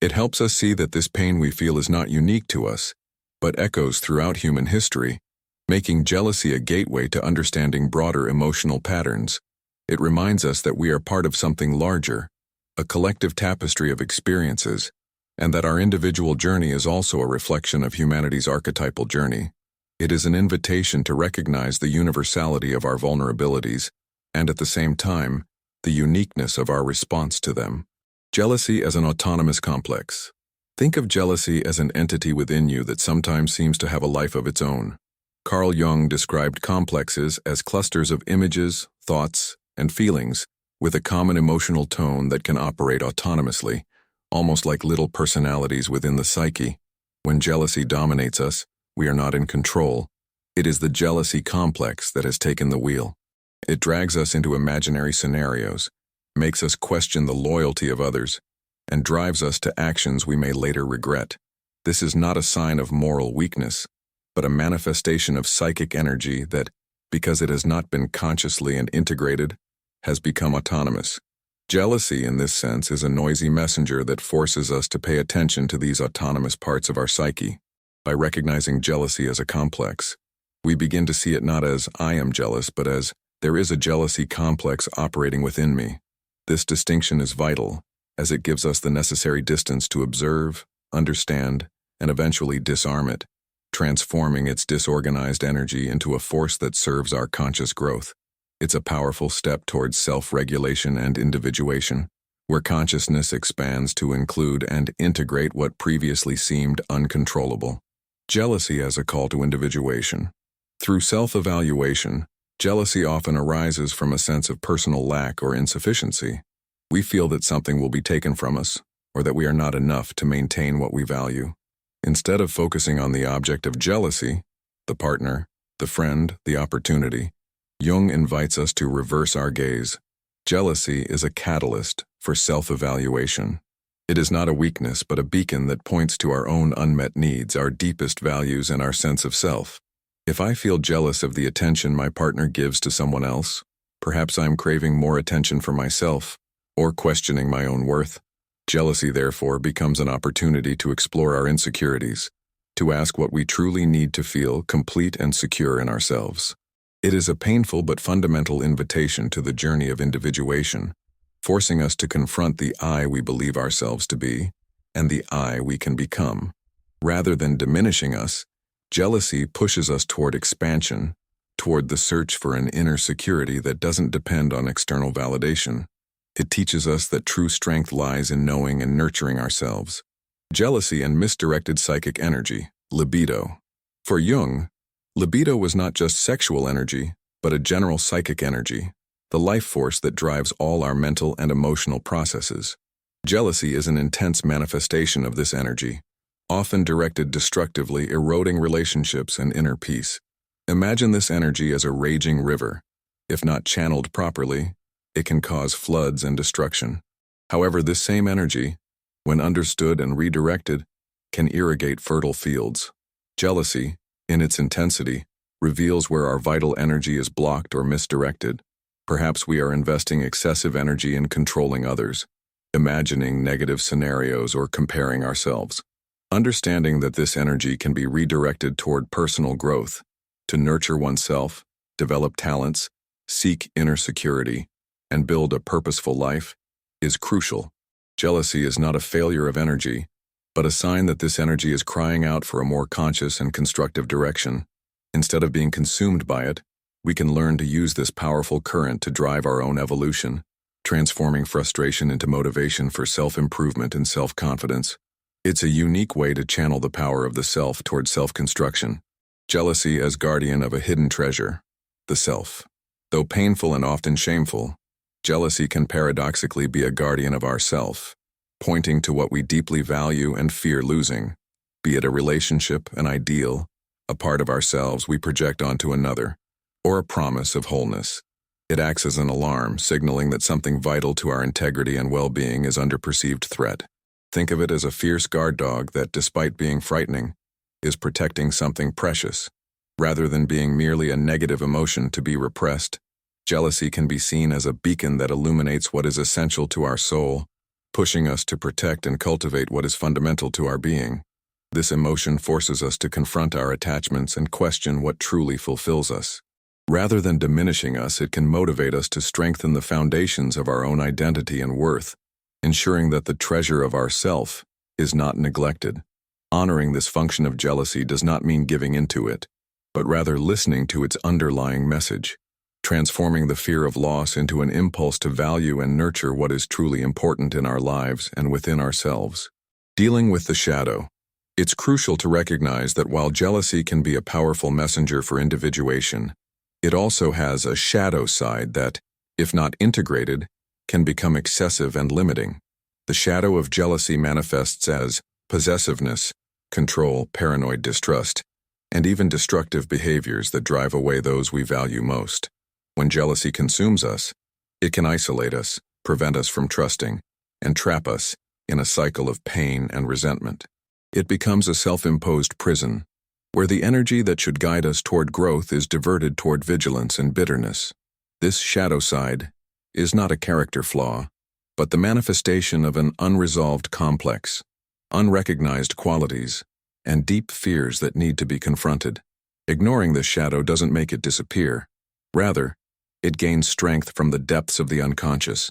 It helps us see that this pain we feel is not unique to us, but echoes throughout human history, making jealousy a gateway to understanding broader emotional patterns. It reminds us that we are part of something larger, a collective tapestry of experiences, and that our individual journey is also a reflection of humanity's archetypal journey. It is an invitation to recognize the universality of our vulnerabilities, and at the same time, the uniqueness of our response to them. Jealousy as an autonomous complex. Think of jealousy as an entity within you that sometimes seems to have a life of its own. Carl Jung described complexes as clusters of images, thoughts, and feelings with a common emotional tone that can operate autonomously, almost like little personalities within the psyche. When jealousy dominates us, we are not in control. It is the jealousy complex that has taken the wheel. It drags us into imaginary scenarios, makes us question the loyalty of others, and drives us to actions we may later regret. This is not a sign of moral weakness, but a manifestation of psychic energy that, because it has not been consciously and integrated, has become autonomous. Jealousy, in this sense, is a noisy messenger that forces us to pay attention to these autonomous parts of our psyche. By recognizing jealousy as a complex, we begin to see it not as "I am jealous," but as "there is a jealousy complex operating within me." This distinction is vital, as it gives us the necessary distance to observe, understand, and eventually disarm it, transforming its disorganized energy into a force that serves our conscious growth. It's a powerful step towards self-regulation and individuation, where consciousness expands to include and integrate what previously seemed uncontrollable. Jealousy as a call to individuation. Through self-evaluation, jealousy often arises from a sense of personal lack or insufficiency. We feel that something will be taken from us, or that we are not enough to maintain what we value. Instead of focusing on the object of jealousy, the partner, the friend, the opportunity, Jung invites us to reverse our gaze. Jealousy is a catalyst for self-evaluation. It is not a weakness, but a beacon that points to our own unmet needs, our deepest values, and our sense of self. If I feel jealous of the attention my partner gives to someone else, perhaps I'm craving more attention for myself, or questioning my own worth. Jealousy, therefore, becomes an opportunity to explore our insecurities, to ask what we truly need to feel complete and secure in ourselves. It is a painful but fundamental invitation to the journey of individuation, forcing us to confront the I we believe ourselves to be and the I we can become. Rather than diminishing us, jealousy pushes us toward expansion, toward the search for an inner security that doesn't depend on external validation. It teaches us that true strength lies in knowing and nurturing ourselves. Jealousy and misdirected psychic energy, libido. For Jung, libido was not just sexual energy, but a general psychic energy, the life force that drives all our mental and emotional processes. Jealousy is an intense manifestation of this energy, often directed destructively, eroding relationships and inner peace. Imagine this energy as a raging river. If not channeled properly, it can cause floods and destruction. However, this same energy, when understood and redirected, can irrigate fertile fields. Jealousy, in its intensity, reveals where our vital energy is blocked or misdirected. Perhaps we are investing excessive energy in controlling others, imagining negative scenarios, or comparing ourselves. Understanding that this energy can be redirected toward personal growth, to nurture oneself, develop talents, seek inner security, and build a purposeful life, is crucial. Jealousy is not a failure of energy, but a sign that this energy is crying out for a more conscious and constructive direction. Instead of being consumed by it, we can learn to use this powerful current to drive our own evolution, transforming frustration into motivation for self-improvement and self-confidence. It's a unique way to channel the power of the self toward self-construction. Jealousy as guardian of a hidden treasure, the self. Though painful and often shameful, jealousy can paradoxically be a guardian of our self, pointing to what we deeply value and fear losing, be it a relationship, an ideal, a part of ourselves we project onto another, or a promise of wholeness. It acts as an alarm, signaling that something vital to our integrity and well-being is under perceived threat. Think of it as a fierce guard dog that, despite being frightening, is protecting something precious. Rather than being merely a negative emotion to be repressed, jealousy can be seen as a beacon that illuminates what is essential to our soul, pushing us to protect and cultivate what is fundamental to our being. This emotion forces us to confront our attachments and question what truly fulfills us. Rather than diminishing us, it can motivate us to strengthen the foundations of our own identity and worth, ensuring that the treasure of ourself is not neglected. Honoring this function of jealousy does not mean giving into it, but rather listening to its underlying message, transforming the fear of loss into an impulse to value and nurture what is truly important in our lives and within ourselves. Dealing with the shadow. It's crucial to recognize that while jealousy can be a powerful messenger for individuation, it also has a shadow side that, if not integrated, can become excessive and limiting. The shadow of jealousy manifests as possessiveness, control, paranoid distrust, and even destructive behaviors that drive away those we value most. When jealousy consumes us, it can isolate us, prevent us from trusting, and trap us in a cycle of pain and resentment. It becomes a self-imposed prison, where the energy that should guide us toward growth is diverted toward vigilance and bitterness. This shadow side is not a character flaw, but the manifestation of an unresolved complex, unrecognized qualities, and deep fears that need to be confronted. Ignoring this shadow doesn't make it disappear. Rather, it gains strength from the depths of the unconscious,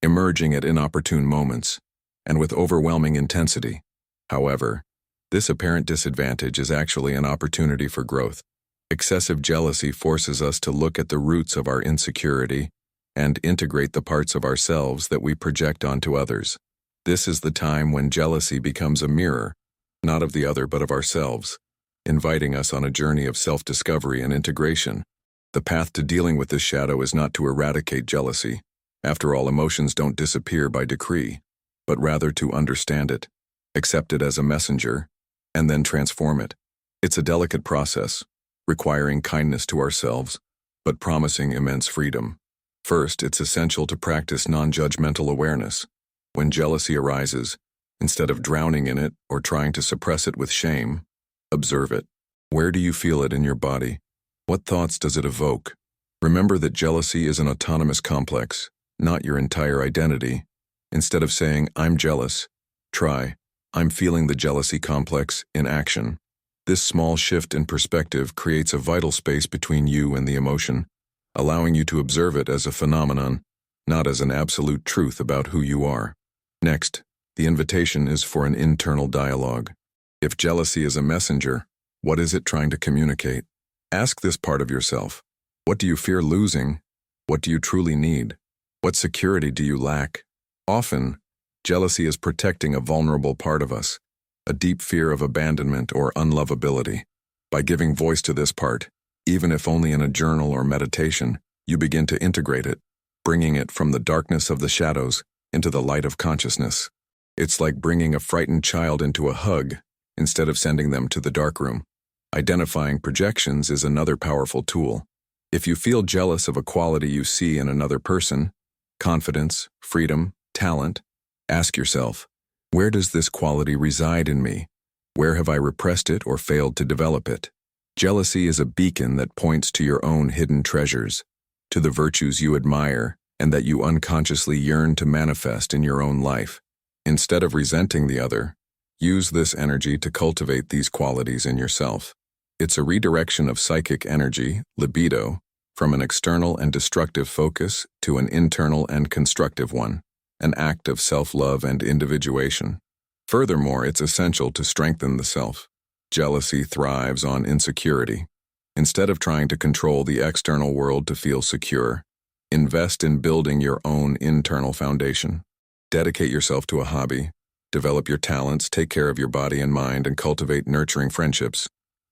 emerging at inopportune moments, and with overwhelming intensity. However, this apparent disadvantage is actually an opportunity for growth. Excessive jealousy forces us to look at the roots of our insecurity and integrate the parts of ourselves that we project onto others. This is the time when jealousy becomes a mirror, not of the other but of ourselves, inviting us on a journey of self-discovery and integration. The path to dealing with this shadow is not to eradicate jealousy. After all, emotions don't disappear by decree, but rather to understand it, accept it as a messenger, and then transform it. It's a delicate process, requiring kindness to ourselves, but promising immense freedom. First, it's essential to practice non-judgmental awareness. When jealousy arises, instead of drowning in it or trying to suppress it with shame, observe it. Where do you feel it in your body? What thoughts does it evoke? Remember that jealousy is an autonomous complex, not your entire identity. Instead of saying, "I'm jealous," try, "I'm feeling the jealousy complex in action." This small shift in perspective creates a vital space between you and the emotion, allowing you to observe it as a phenomenon, not as an absolute truth about who you are. Next, the invitation is for an internal dialogue. If jealousy is a messenger, what is it trying to communicate? Ask this part of yourself. What do you fear losing? What do you truly need? What security do you lack? Often, jealousy is protecting a vulnerable part of us, a deep fear of abandonment or unlovability. By giving voice to this part, even if only in a journal or meditation, you begin to integrate it, bringing it from the darkness of the shadows into the light of consciousness. It's like bringing a frightened child into a hug instead of sending them to the darkroom. Identifying projections is another powerful tool. If you feel jealous of a quality you see in another person, confidence, freedom, talent, ask yourself, where does this quality reside in me? Where have I repressed it or failed to develop it? Jealousy is a beacon that points to your own hidden treasures, to the virtues you admire and that you unconsciously yearn to manifest in your own life. Instead of resenting the other, use this energy to cultivate these qualities in yourself. It's a redirection of psychic energy, libido, from an external and destructive focus to an internal and constructive one, an act of self-love and individuation. Furthermore, it's essential to strengthen the self. Jealousy thrives on insecurity. Instead of trying to control the external world to feel secure, invest in building your own internal foundation. Dedicate yourself to a hobby, develop your talents, take care of your body and mind, and cultivate nurturing friendships.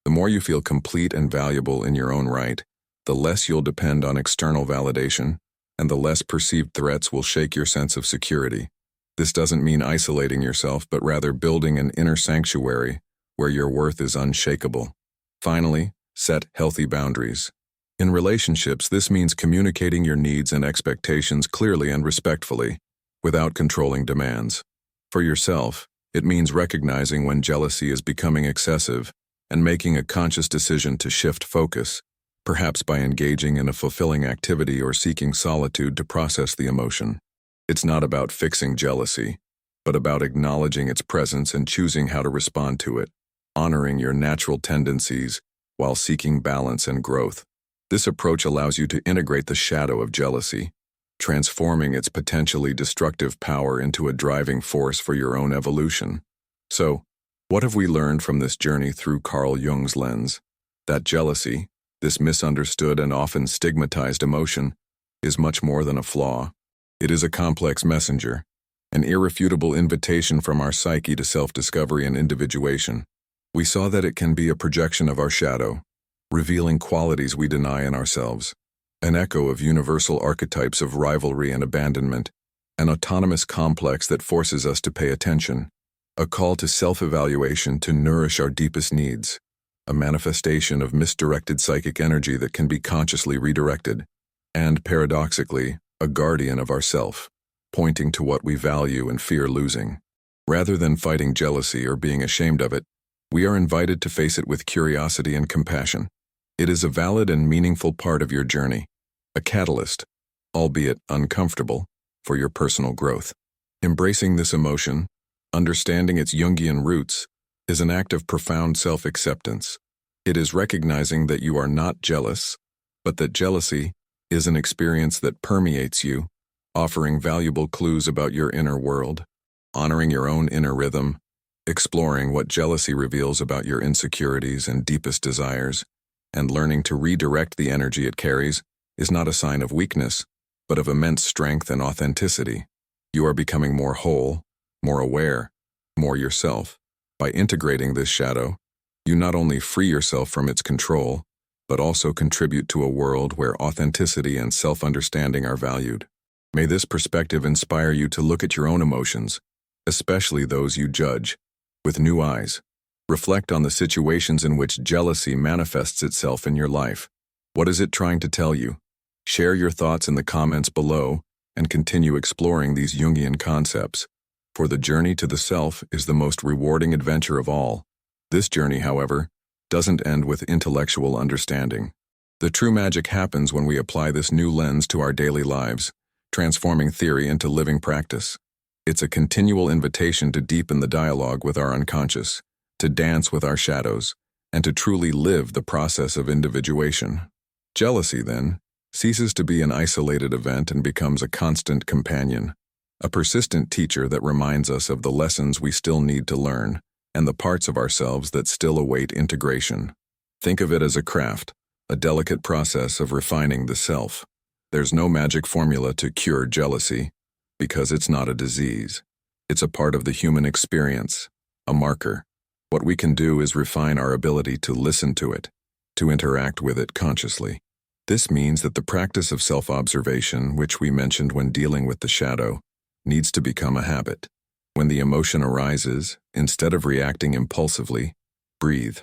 The more you feel complete and valuable in your own right, the less you'll depend on external validation, and the less perceived threats will shake your sense of security. This doesn't mean isolating yourself, but rather building an inner sanctuary where your worth is unshakable. Finally, set healthy boundaries. In relationships, this means communicating your needs and expectations clearly and respectfully, without controlling demands. For yourself, it means recognizing when jealousy is becoming excessive and making a conscious decision to shift focus, perhaps by engaging in a fulfilling activity or seeking solitude to process the emotion. It's not about fixing jealousy, but about acknowledging its presence and choosing how to respond to it, honoring your natural tendencies while seeking balance and growth. This approach allows you to integrate the shadow of jealousy, transforming its potentially destructive power into a driving force for your own evolution. So, what have we learned from this journey through Carl Jung's lens? That jealousy, this misunderstood and often stigmatized emotion, is much more than a flaw. It is a complex messenger, an irrefutable invitation from our psyche to self-discovery and individuation. We saw that it can be a projection of our shadow, revealing qualities we deny in ourselves, an echo of universal archetypes of rivalry and abandonment, an autonomous complex that forces us to pay attention, a call to self-evaluation to nourish our deepest needs, a manifestation of misdirected psychic energy that can be consciously redirected, and, paradoxically, a guardian of ourself, pointing to what we value and fear losing. Rather than fighting jealousy or being ashamed of it, we are invited to face it with curiosity and compassion. It is a valid and meaningful part of your journey, a catalyst, albeit uncomfortable, for your personal growth. Embracing this emotion, understanding its Jungian roots, is an act of profound self-acceptance. It is recognizing that you are not jealous, but that jealousy is an experience that permeates you, offering valuable clues about your inner world, honoring your own inner rhythm, exploring what jealousy reveals about your insecurities and deepest desires, and learning to redirect the energy it carries is not a sign of weakness, but of immense strength and authenticity. You are becoming more whole, more aware, more yourself. By integrating this shadow, you not only free yourself from its control, but also contribute to a world where authenticity and self-understanding are valued. May this perspective inspire you to look at your own emotions, especially those you judge, with new eyes. Reflect on the situations in which jealousy manifests itself in your life. What is it trying to tell you? Share your thoughts in the comments below and continue exploring these Jungian concepts, for the journey to the self is the most rewarding adventure of all. This journey, however, doesn't end with intellectual understanding. The true magic happens when we apply this new lens to our daily lives, transforming theory into living practice. It's a continual invitation to deepen the dialogue with our unconscious, to dance with our shadows, and to truly live the process of individuation. Jealousy, then, ceases to be an isolated event and becomes a constant companion, a persistent teacher that reminds us of the lessons we still need to learn and the parts of ourselves that still await integration. Think of it as a craft, a delicate process of refining the self. There's no magic formula to cure jealousy, because it's not a disease. It's a part of the human experience, a marker. What we can do is refine our ability to listen to it, to interact with it consciously. This means that the practice of self-observation, which we mentioned when dealing with the shadow, needs to become a habit. When the emotion arises, instead of reacting impulsively, breathe.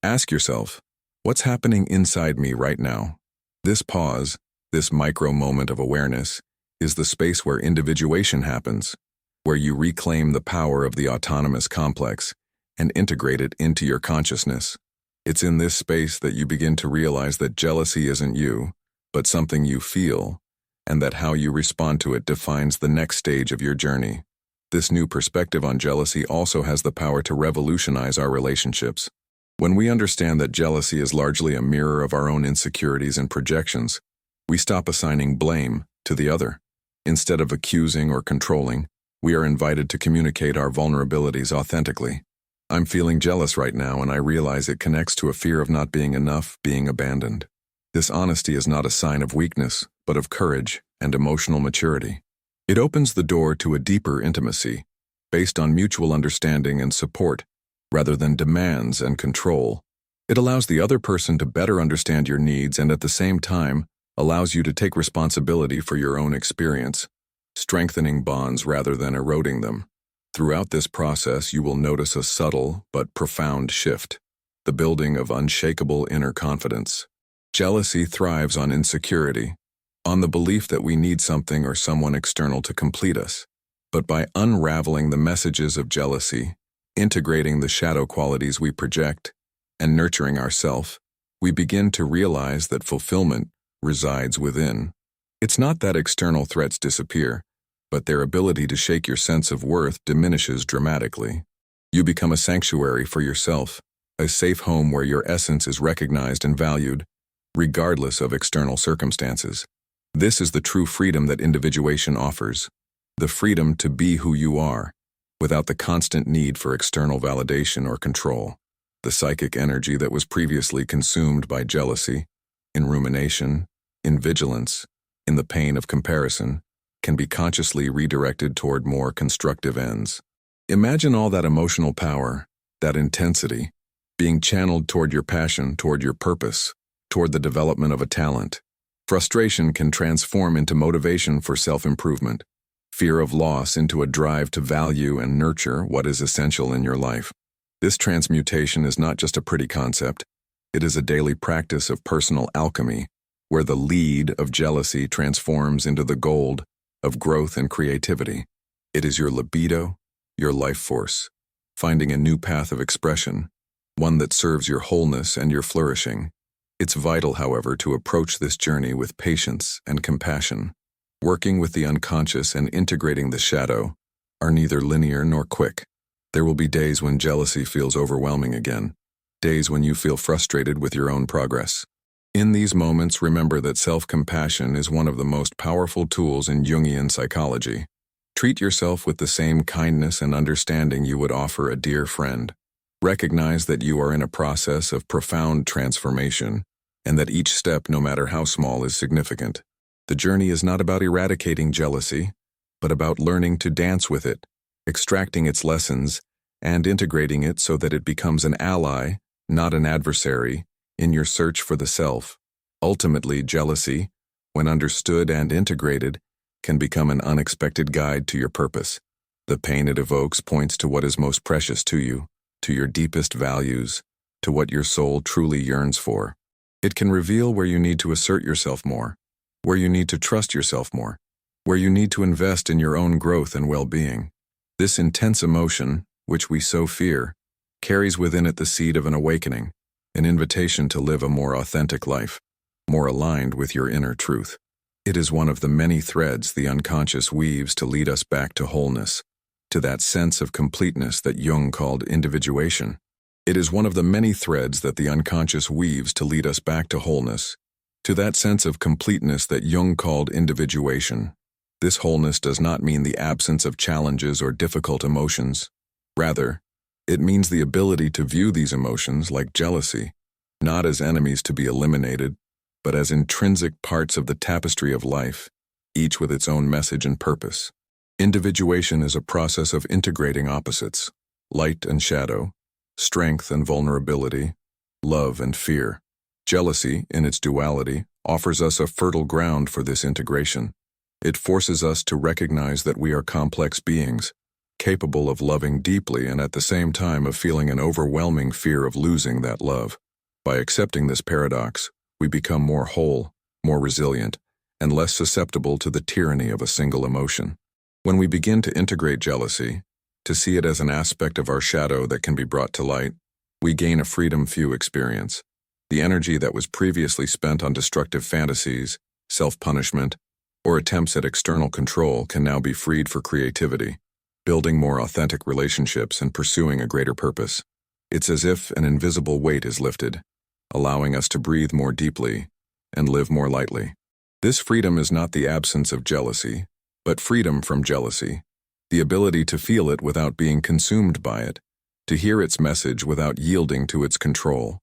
Ask yourself, what's happening inside me right now? This pause, this micro moment of awareness, is the space where individuation happens, where you reclaim the power of the autonomous complex and integrate it into your consciousness. It's in this space that you begin to realize that jealousy isn't you, but something you feel, and that how you respond to it defines the next stage of your journey. This new perspective on jealousy also has the power to revolutionize our relationships. When we understand that jealousy is largely a mirror of our own insecurities and projections, we stop assigning blame to the other. Instead of accusing or controlling, we are invited to communicate our vulnerabilities authentically. I'm feeling jealous right now, and I realize it connects to a fear of not being enough, being abandoned. This honesty is not a sign of weakness, but of courage and emotional maturity. It opens the door to a deeper intimacy, based on mutual understanding and support, rather than demands and control. It allows the other person to better understand your needs and at the same time allows you to take responsibility for your own experience, strengthening bonds rather than eroding them. Throughout this process, you will notice a subtle but profound shift, the building of unshakable inner confidence. Jealousy thrives on insecurity, on the belief that we need something or someone external to complete us. But by unraveling the messages of jealousy, integrating the shadow qualities we project, and nurturing ourself, we begin to realize that fulfillment resides within. It's not that external threats disappear, but their ability to shake your sense of worth diminishes dramatically. You become a sanctuary for yourself, a safe home where your essence is recognized and valued, regardless of external circumstances. This is the true freedom that individuation offers, the freedom to be who you are, without the constant need for external validation or control. The psychic energy that was previously consumed by jealousy, in rumination, in vigilance, in the pain of comparison, can be consciously redirected toward more constructive ends. Imagine all that emotional power, that intensity, being channeled toward your passion, toward your purpose, toward the development of a talent. Frustration can transform into motivation for self-improvement, fear of loss into a drive to value and nurture what is essential in your life. This transmutation is not just a pretty concept, it is a daily practice of personal alchemy, where the lead of jealousy transforms into the gold of growth and creativity. It is your libido, your life force, finding a new path of expression, one that serves your wholeness and your flourishing. It's vital, however, to approach this journey with patience and compassion. Working with the unconscious and integrating the shadow are neither linear nor quick. There will be days when jealousy feels overwhelming again, days when you feel frustrated with your own progress. In these moments, remember that self-compassion is one of the most powerful tools in Jungian psychology. Treat yourself with the same kindness and understanding you would offer a dear friend. Recognize that you are in a process of profound transformation, and that each step, no matter how small, is significant. The journey is not about eradicating jealousy, but about learning to dance with it, extracting its lessons, and integrating it so that it becomes an ally, not an adversary, in your search for the self. Ultimately, jealousy, when understood and integrated, can become an unexpected guide to your purpose. The pain it evokes points to what is most precious to you, to your deepest values, to what your soul truly yearns for. It can reveal where you need to assert yourself more, where you need to trust yourself more, where you need to invest in your own growth and well-being. This intense emotion, which we so fear, carries within it the seed of an awakening, an invitation to live a more authentic life, more aligned with your inner truth. It is one of the many threads the unconscious weaves to lead us back to wholeness, to that sense of completeness that Jung called individuation. It is one of the many threads that the unconscious weaves to lead us back to wholeness, to that sense of completeness that Jung called individuation. This wholeness does not mean the absence of challenges or difficult emotions. Rather, it means the ability to view these emotions, like jealousy, not as enemies to be eliminated, but as intrinsic parts of the tapestry of life, each with its own message and purpose. Individuation is a process of integrating opposites, light and shadow, strength and vulnerability, love and fear. Jealousy, in its duality, offers us a fertile ground for this integration. It forces us to recognize that we are complex beings, capable of loving deeply and at the same time of feeling an overwhelming fear of losing that love. By accepting this paradox, we become more whole, more resilient, and less susceptible to the tyranny of a single emotion. When we begin to integrate jealousy, to see it as an aspect of our shadow that can be brought to light, we gain a freedom few experience. The energy that was previously spent on destructive fantasies, self-punishment, or attempts at external control can now be freed for creativity, building more authentic relationships and pursuing a greater purpose. It's as if an invisible weight is lifted, allowing us to breathe more deeply and live more lightly. This freedom is not the absence of jealousy, but freedom from jealousy, the ability to feel it without being consumed by it, to hear its message without yielding to its control.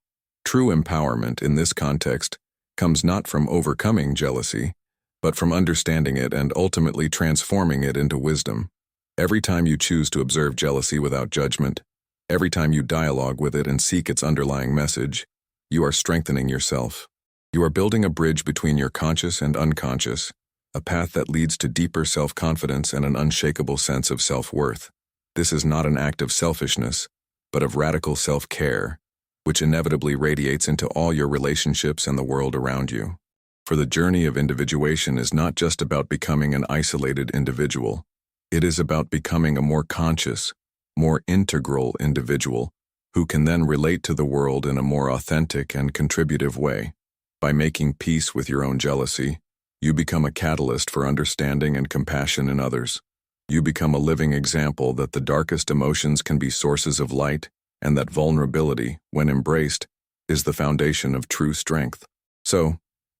True empowerment in this context comes not from overcoming jealousy, but from understanding it and ultimately transforming it into wisdom. Every time you choose to observe jealousy without judgment, every time you dialogue with it and seek its underlying message, you are strengthening yourself. You are building a bridge between your conscious and unconscious, a path that leads to deeper self-confidence and an unshakable sense of self-worth. This is not an act of selfishness, but of radical self-care, which inevitably radiates into all your relationships and the world around you. For the journey of individuation is not just about becoming an isolated individual. It is about becoming a more conscious, more integral individual who can then relate to the world in a more authentic and contributive way. By making peace with your own jealousy, You become a catalyst for understanding and compassion in others. You become a living example that the darkest emotions can be sources of light, and that vulnerability, when embraced, is the foundation of true strength. So,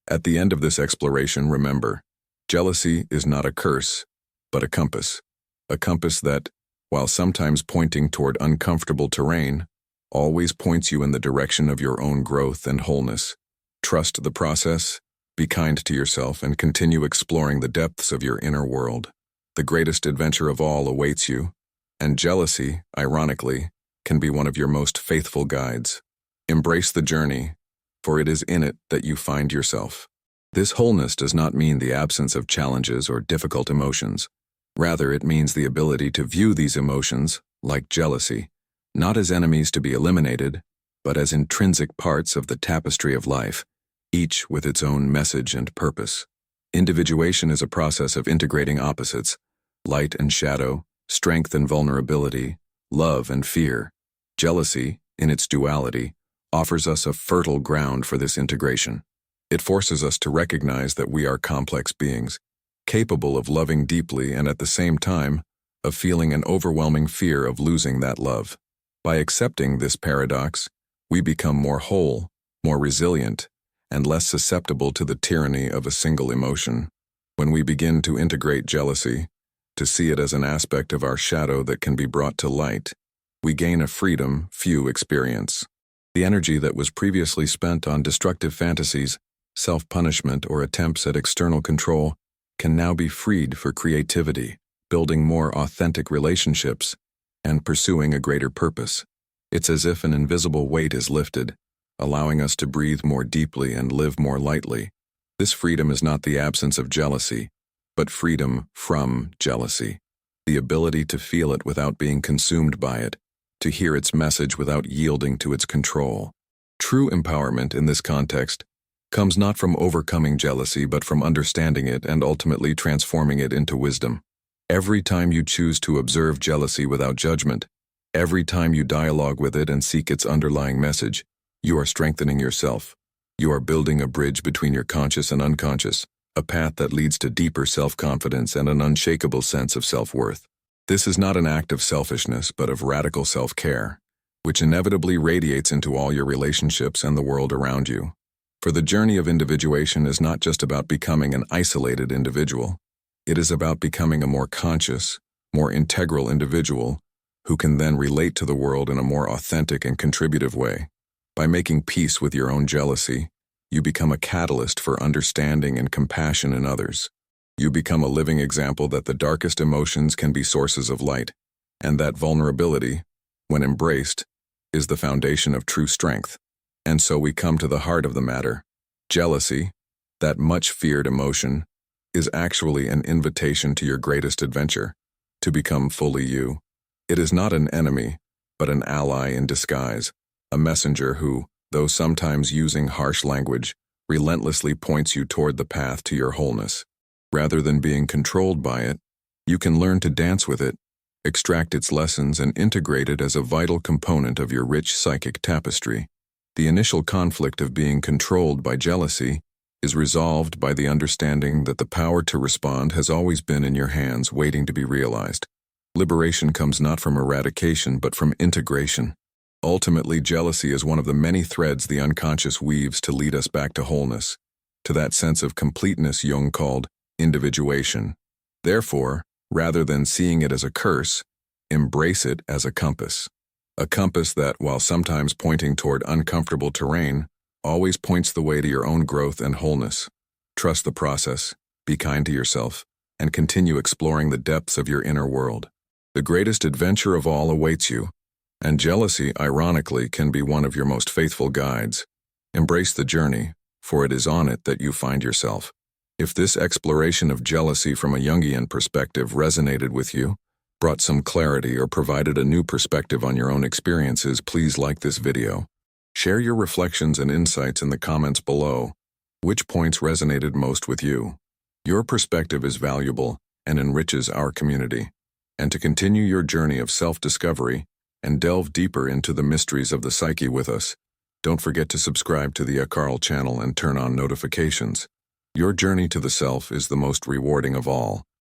at the end of this exploration, remember, jealousy is not a curse, but a compass. A compass that, while sometimes pointing toward uncomfortable terrain, always points you in the direction of your own growth and wholeness. Trust the process, be kind to yourself, and continue exploring the depths of your inner world. The greatest adventure of all awaits you, and jealousy, ironically, can be one of your most faithful guides. Embrace the journey, for it is in it that you find yourself. This wholeness does not mean the absence of challenges or difficult emotions. Rather, it means the ability to view these emotions, like jealousy, not as enemies to be eliminated, but as intrinsic parts of the tapestry of life, each with its own message and purpose. Individuation is a process of integrating opposites, light and shadow, strength and vulnerability, love and fear. Jealousy, in its duality, offers us a fertile ground for this integration. It forces us to recognize that we are complex beings, capable of loving deeply and at the same time, of feeling an overwhelming fear of losing that love. By accepting this paradox, we become more whole, more resilient, and less susceptible to the tyranny of a single emotion. When we begin to integrate jealousy, to see it as an aspect of our shadow that can be brought to light, we gain a freedom few experience. The energy that was previously spent on destructive fantasies, self-punishment, or attempts at external control can now be freed for creativity, building more authentic relationships, and pursuing a greater purpose. It's as if an invisible weight is lifted, allowing us to breathe more deeply and live more lightly. This freedom is not the absence of jealousy, but freedom from jealousy. The ability to feel it without being consumed by it, to hear its message without yielding to its control. True empowerment in this context comes not from overcoming jealousy, but from understanding it and ultimately transforming it into wisdom. Every time you choose to observe jealousy without judgment, every time you dialogue with it and seek its underlying message, you are strengthening yourself. You are building a bridge between your conscious and unconscious, a path that leads to deeper self-confidence and an unshakable sense of self-worth. This is not an act of selfishness, but of radical self-care, which inevitably radiates into all your relationships and the world around you. For the journey of individuation is not just about becoming an isolated individual. It is about becoming a more conscious, more integral individual who can then relate to the world in a more authentic and contributive way. By making peace with your own jealousy, you become a catalyst for understanding and compassion in others. You become a living example that the darkest emotions can be sources of light, and that vulnerability, when embraced, is the foundation of true strength. And so we come to the heart of the matter. Jealousy, that much feared emotion, is actually an invitation to your greatest adventure, to become fully you. It is not an enemy, but an ally in disguise, a messenger who, though sometimes using harsh language, relentlessly points you toward the path to your wholeness. Rather than being controlled by it, you can learn to dance with it, extract its lessons, and integrate it as a vital component of your rich psychic tapestry. The initial conflict of being controlled by jealousy is resolved by the understanding that the power to respond has always been in your hands, waiting to be realized. Liberation comes not from eradication, but from integration. Ultimately, jealousy is one of the many threads the unconscious weaves to lead us back to wholeness, to that sense of completeness Jung called individuation. Therefore, rather than seeing it as a curse, embrace it as a compass. A compass that, while sometimes pointing toward uncomfortable terrain, always points the way to your own growth and wholeness. Trust the process, be kind to yourself, and continue exploring the depths of your inner world. The greatest adventure of all awaits you, and jealousy, ironically, can be one of your most faithful guides. Embrace the journey, for it is on it that you find yourself. If this exploration of jealousy from a Jungian perspective resonated with you, brought some clarity, or provided a new perspective on your own experiences, please like this video. Share your reflections and insights in the comments below. Which points resonated most with you? Your perspective is valuable and enriches our community. And to continue your journey of self-discovery and delve deeper into the mysteries of the psyche with us, don't forget to subscribe to the Akarl channel and turn on notifications. Your journey to the self is the most rewarding of all.